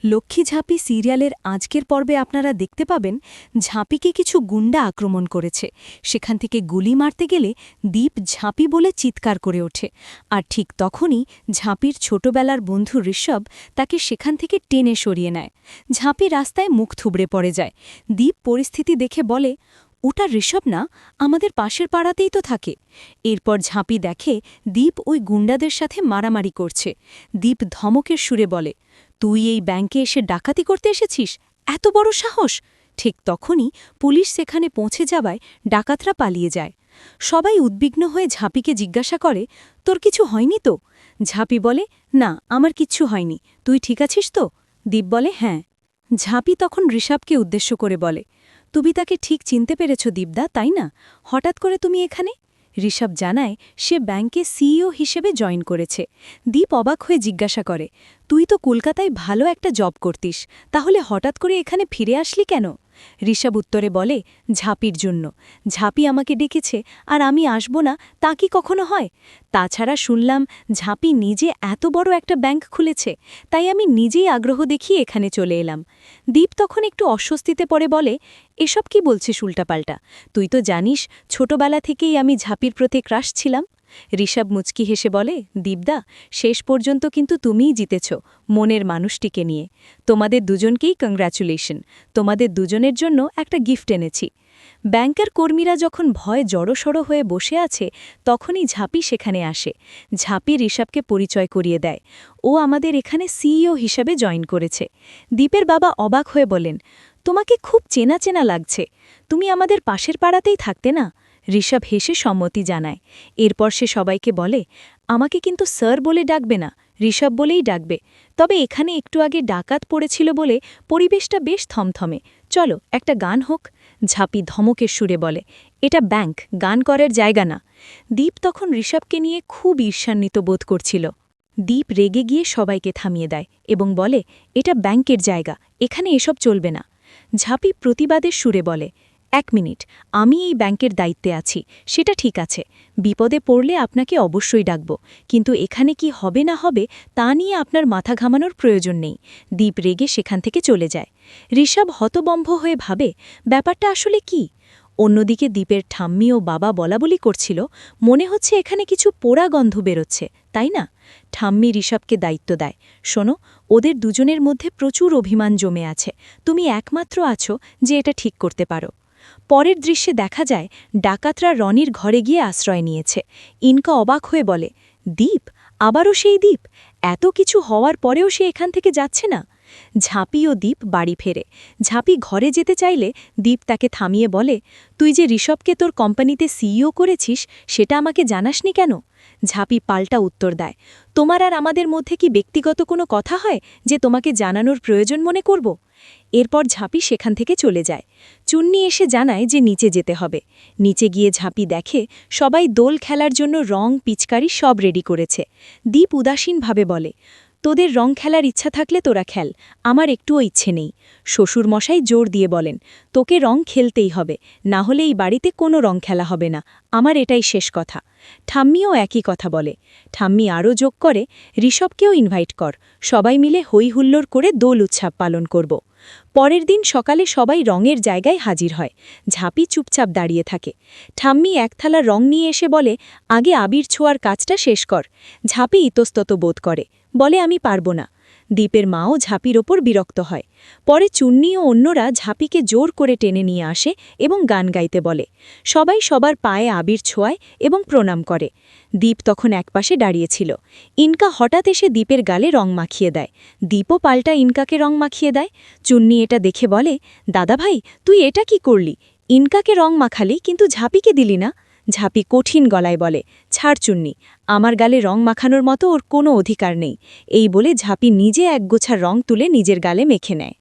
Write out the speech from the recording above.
লক্ষ্মী ঝাঁপি সিরিয়ালের আজকের পর্বে আপনারা দেখতে পাবেন ঝাঁপিকে কিছু গুন্ডা আক্রমণ করেছে। সেখান থেকে গুলি মারতে গেলে দীপ ঝাঁপি বলে চিৎকার করে ওঠে। আর ঠিক তখনই ঝাঁপির ছোটবেলার বন্ধু ঋষভ তাকে সেখান থেকে টেনে সরিয়ে নেয়। ঝাঁপি রাস্তায় মুখ থুবড়ে পড়ে যায়। দীপ পরিস্থিতি দেখে বলে, ওটা ঋষভ না, আমাদের পাশের পাড়াতেই তো থাকে। এরপর ঝাঁপি দেখে দীপ ওই গুন্ডাদের সাথে মারামারি করছে। দীপ ধমকের সুরে বলে, তুই এই ব্যাংকে এসে ডাকাতি করতে এসেছিস? এত বড় সাহস! ঠিক তখনই পুলিশ সেখানে পৌঁছে যাওয়ায় ডাকাতরা পালিয়ে যায়। সবাই উদ্বিগ্ন হয়ে ঝাঁপিকে জিজ্ঞাসা করে, তোর কিছু হয়নি তো? ঝাঁপি বলে, না, আমার কিচ্ছু হয়নি। তুই ঠিক আছিস তো? দীপ বলে, হ্যাঁ। ঝাঁপি তখন ঋষভকে উদ্দেশ্য করে বলে, তুমি তাকে ঠিক চিনতে পেরেছ দীপদা, তাই না? হঠাৎ করে তুমি এখানে? ঋষভ জানায় সে ব্যাংকে সিইও হিসেবে জয়েন করেছে। দীপ অবাক হয়ে জিজ্ঞাসা করে, তুই তো কলকাতায় ভালো একটা জব করতিস, তাহলে হঠাৎ করে এখানে ফিরে আসলি কেন? ঋষভ উত্তরে বলে, ঝাঁপির জন্য। ঝাঁপি আমাকে ডেকেছে, আর আমি আসব না তা কি কখনো হয়? তাছাড়া শুনলাম ঝাঁপি নিজে এত বড় একটা ব্যাংক খুলেছে, তাই আমি নিজেই আগ্রহ দেখিয়ে এখানে চলে এলাম। দীপ তখন একটু অস্বস্তিতে পড়ে বলে, এসব কি বলছিস উল্টাপাল্টা? তুই তো জানিস ছোটবেলা থেকেই আমি ঝাঁপির প্রতি ক্রাশ ছিলাম। ঋষভ মুচকি হেসে বলে, দীপদা, শেষ পর্যন্ত কিন্তু তুমিই জিতেছ মনের মানুষটিকে নিয়ে। তোমাদের দুজনকেই কংগ্র্যাচুলেশন। তোমাদের দুজনের জন্য একটা গিফট এনেছি। ব্যাংকের কর্মীরা যখন ভয় জড়সড় হয়ে বসে আছে, তখনই ঝাঁপি সেখানে আসে। ঝাঁপি ঋষভকে পরিচয় করিয়ে দেয়, ও আমাদের এখানে সিইও হিসাবে জয়েন করেছে। দীপের বাবা অবাক হয়ে বলেন, তোমাকে খুব চেনা চেনা লাগছে। তুমি আমাদের পাশের পাড়াতেই থাকতে না? ঋষভ হেসে সম্মতি জানায়। এরপর সে সবাইকে বলে, আমাকে কিন্তু স্যার বলে ডাকবে না, ঋষভ বলেই ডাকবে। তবে এখানে একটু আগে ডাকাত পড়েছিল বলে পরিবেশটা বেশ থমথমে। চলো একটা গান হোক। ঝাঁপি ধমকের সুরে বলে, এটা ব্যাংক, গান করার জায়গা না। দীপ তখন ঋষভকে নিয়ে খুব ঈর্ষান্বিত বোধ করছিল। দীপ রেগে গিয়ে সবাইকে থামিয়ে দেয় এবং বলে, এটা ব্যাংকের জায়গা, এখানে এসব চলবে না। ঝাঁপি প্রতিবাদের সুরে বলে, এক মিনিট, আমি এই ব্যাংকের দায়িত্বে আছি, সেটা ঠিক আছে। বিপদে পড়লে আপনাকে অবশ্যই ডাকব, কিন্তু এখানে কি হবে না হবে তা নিয়ে আপনার মাথা ঘামানোর প্রয়োজন নেই। দীপ রেগে সেখান থেকে চলে যায়। ঋষভ হতবম্ব হয়ে ভাবে, ব্যাপারটা আসলে কি? অন্যদিকে দীপের ঠাম্মি ও বাবা বলাবলি করছিল, মনে হচ্ছে এখানে কিছু পোড়া গন্ধ বেরোচ্ছে, তাই না? ঠাম্মি ঋষভকে দায়িত্ব দেয়, শোনো, ওদের দুজনের মধ্যে প্রচুর অভিমান জমে আছে, তুমি একমাত্র আছো যে এটা ঠিক করতে পারো। পরের দৃশ্যে দেখা যায় ডাকাতরা রনির ঘরে গিয়ে আশ্রয় নিয়েছে। ইনকা অবাক হয়ে বলে, দীপ, আবারও সেই দীপ? এত কিছু হওয়ার পরেও সে এখান থেকে যাচ্ছে না? ঝাঁপি ও দীপ বাড়ি ফেরে। ঝাঁপি ঘরে যেতে চাইলে দীপ তাকে থামিয়ে বলে, তুই যে ঋষভকে তোর কোম্পানিতে সিইও করেছিস, সেটা আমাকে জানাসনি কেন? ঝাঁপি পাল্টা উত্তর দেয়, তোমার আর আমাদের মধ্যে কি ব্যক্তিগত কোনো কথা হয় যে তোমাকে জানানোর প্রয়োজন মনে করব? এরপর ঝাঁপি সেখান থেকে চলে যায়। চুন্নি এসে জানায় যে নিচে যেতে হবে। নিচে গিয়ে ঝাঁপি দেখে সবাই দোল খেলার জন্য রং, পিচকারি সব রেডি করেছে। দীপ উদাসীনভাবে বলে, তোদের রং খেলার ইচ্ছা থাকলে তোরা খেল, আমার একটুও ইচ্ছে নেই। শ্বশুরমশাই জোর দিয়ে বলেন, তোকে রং খেলতেই হবে, না হলে এই বাড়িতে কোনো রং খেলা হবে না, আমার এটাই শেষ কথা। ঠাম্মিও একই কথা বলে। ঠাম্মি আরও যোগ করে, ঋষভকেও ইনভাইট কর, সবাই মিলে হই হুল্লোড় করে দোল উৎসব পালন করব। পরের দিন সকালে সবাই রঙের জায়গায় হাজির হয়। ঝাঁপি চুপচাপ দাঁড়িয়ে থাকে। ঠাম্মি এক থালা রং নিয়ে এসে বলে, আগে আবির ছোঁয়ার কাজটা শেষ কর। ঝাঁপি ইতস্তত বোধ করে, বলে, আমি পারব না। দীপের মাও ঝাঁপির ওপর বিরক্ত হয়। পরে চুন্নি ও অন্যরা ঝাঁপিকে জোর করে টেনে নিয়ে আসে এবং গান গাইতে বলে। সবাই সবার পায়ে আবির ছোঁয়ায় এবং প্রণাম করে। দীপ তখন একপাশে দাঁড়িয়েছিল। ইনকা হঠাৎ এসে দীপের গালে রং মাখিয়ে দেয়। দীপও পাল্টা ইনকাকে রং মাখিয়ে দেয়। চুন্নি এটা দেখে বলে, দাদাভাই, তুই এটা কি করলি? ইনকাকে রং মাখালি, কিন্তু ঝাঁপিকে দিলি না। ঝাঁপি কঠিন গলায় বলে, ছাড় চুন্নি, আমার গালে রং মাখানোর মতো ওর কোনো অধিকার নেই। এই বলে ঝাঁপি নিজে একগোছা রং তুলে নিজের গালে মেখে নেয়।